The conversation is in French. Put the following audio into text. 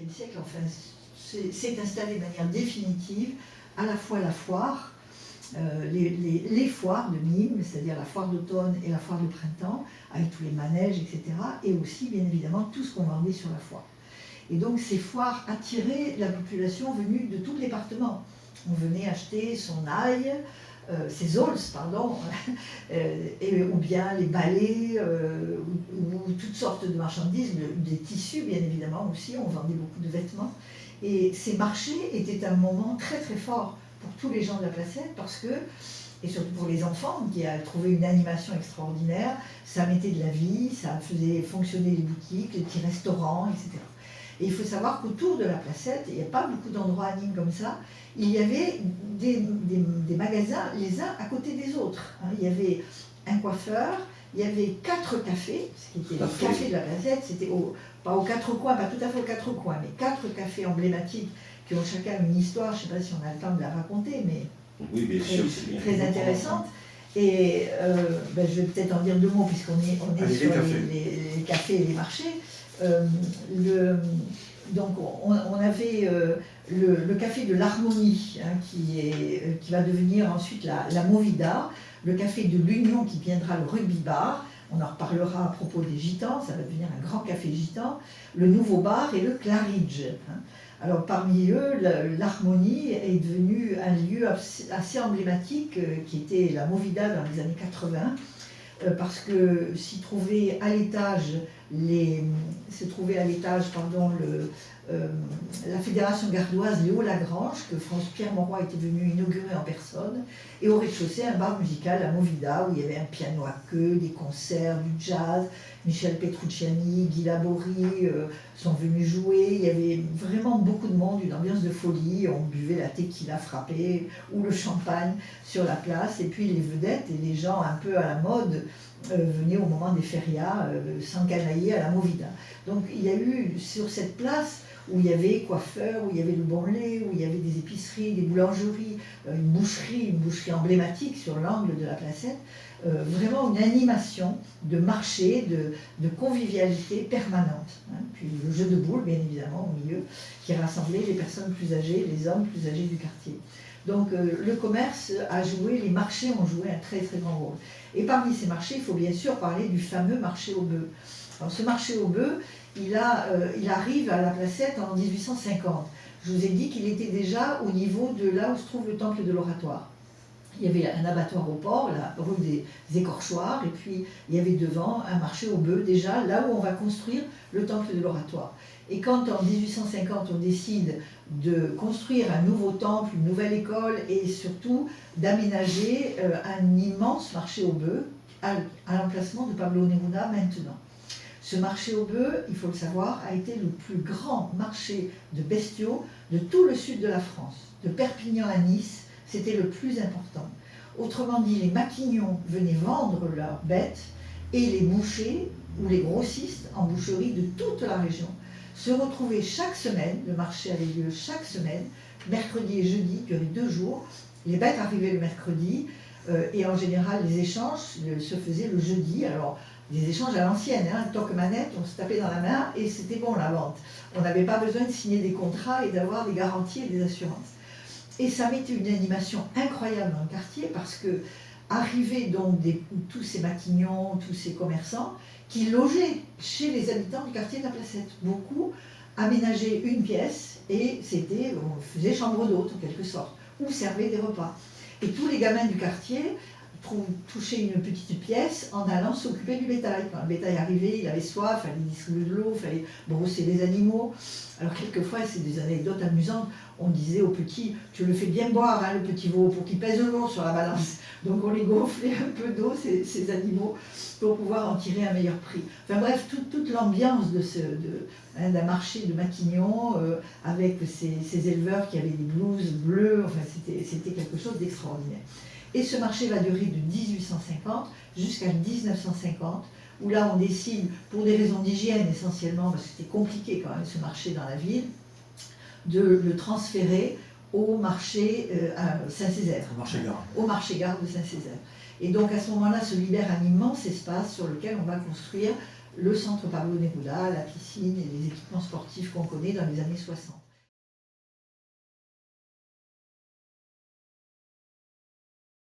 des siècles, enfin, s'est installée de manière définitive à la fois la foire, les foires de Nîmes, c'est-à-dire la foire d'automne et la foire de printemps, avec tous les manèges, etc., et aussi, bien évidemment, tout ce qu'on vendait sur la foire. Et donc, ces foires attiraient la population venue de tout le département. On venait acheter son ail, ses ols, pardon, ou bien les balais, ou toutes sortes de marchandises, des tissus, bien évidemment, aussi, on vendait beaucoup de vêtements. Et ces marchés étaient un moment très très fort pour tous les gens de la Placette, parce que, et surtout pour les enfants, qui a trouvé une animation extraordinaire, ça mettait de la vie, ça faisait fonctionner les boutiques, les petits restaurants, etc. Et il faut savoir qu'autour de la Placette, il n'y a pas beaucoup d'endroits à Nîmes comme ça, il y avait des magasins les uns à côté des autres. Il y avait un coiffeur, il y avait 4 cafés, ce qui était les cafés de la Placette, c'était pas aux 4 coins, pas tout à fait aux 4 coins, mais 4 cafés emblématiques qui ont chacun une histoire, je ne sais pas si on a le temps de la raconter, mais oui, bien sûr, très intéressante. Et je vais peut-être en dire 2 mots, puisqu'on est sur les cafés et les marchés. Donc on avait le café de l'Harmonie, qui va devenir ensuite la Movida, le café de l'Union qui deviendra le Rugby Bar, on en reparlera à propos des gitans, ça va devenir un grand café gitan, le Nouveau Bar et le Claridge. Alors parmi eux, l'Harmonie est devenu un lieu assez emblématique qui était la Movida dans les années 80, parce que s'y trouvait à l'étage la fédération gardoise Léo Lagrange, que Pierre Mauroy était venu inaugurer en personne, et au rez-de-chaussée un bar musical, la Movida, où il y avait un piano à queue, des concerts, du jazz. Michel Petrucciani, Guy Laborie sont venus jouer, il y avait vraiment beaucoup de monde, une ambiance de folie, on buvait la tequila frappée ou le champagne sur la place, et puis les vedettes et les gens un peu à la mode venaient au moment des férias s'encanailler à la Movida. Donc il y a eu sur cette place où il y avait coiffeurs, où il y avait le bon lait, où il y avait des épiceries, des boulangeries, une boucherie emblématique sur l'angle de la Placette, vraiment une animation de marché, de convivialité permanente. Puis le jeu de boules, bien évidemment, au milieu, qui rassemblait les personnes plus âgées, les hommes plus âgés du quartier. Donc le commerce a joué, les marchés ont joué un très très grand rôle. Et parmi ces marchés, il faut bien sûr parler du fameux marché aux bœufs. Alors ce marché aux bœufs, il arrive à la Placette en 1850. Je vous ai dit qu'il était déjà au niveau de là où se trouve le temple de l'Oratoire. Il y avait un abattoir au port, la rue des Écorchoirs, et puis il y avait devant un marché aux bœufs, déjà là où on va construire le temple de l'Oratoire. Et quand en 1850 on décide de construire un nouveau temple, une nouvelle école, et surtout d'aménager un immense marché aux bœufs à l'emplacement de Pablo Neruda maintenant. Ce marché aux bœufs, il faut le savoir, a été le plus grand marché de bestiaux de tout le sud de la France, de Perpignan à Nice. C'était le plus important. Autrement dit, les maquignons venaient vendre leurs bêtes et les bouchers ou les grossistes en boucherie de toute la région se retrouvaient chaque semaine, le marché avait lieu chaque semaine, mercredi et jeudi, durait 2 jours. Les bêtes arrivaient le mercredi et en général les échanges se faisaient le jeudi. Alors des échanges à l'ancienne, toc-manette, on se tapait dans la main et c'était bon la vente. On n'avait pas besoin de signer des contrats et d'avoir des garanties et des assurances. Et ça mettait une animation incroyable dans le quartier parce que arrivaient donc tous ces maquignons, tous ces commerçants qui logeaient chez les habitants du quartier de la Placette. Beaucoup aménageaient une pièce et on faisait chambre d'hôte en quelque sorte, ou servait des repas. Et tous les gamins du quartier touchaient une petite pièce en allant s'occuper du bétail. Quand le bétail arrivait, il avait soif, il fallait distribuer de l'eau, il fallait brosser les animaux. Alors quelquefois, c'est des anecdotes amusantes, on disait aux petits, tu le fais bien boire, le petit veau, pour qu'il pèse lourd sur la balance. Donc on les gonflait un peu d'eau, ces animaux, pour pouvoir en tirer un meilleur prix. Enfin bref, toute l'ambiance d'un marché de Maquignon, avec ces éleveurs qui avaient des blouses bleues, enfin c'était quelque chose d'extraordinaire. Et ce marché va durer de 1850 jusqu'à 1950, où là on décide, pour des raisons d'hygiène essentiellement, parce que c'était compliqué quand même ce marché dans la ville, de le transférer au marché à Saint-Césaire. Au marché-gare de Saint-Césaire. Et donc à ce moment-là se libère un immense espace sur lequel on va construire le centre Pablo Neruda, la piscine et les équipements sportifs qu'on connaît dans les années 60.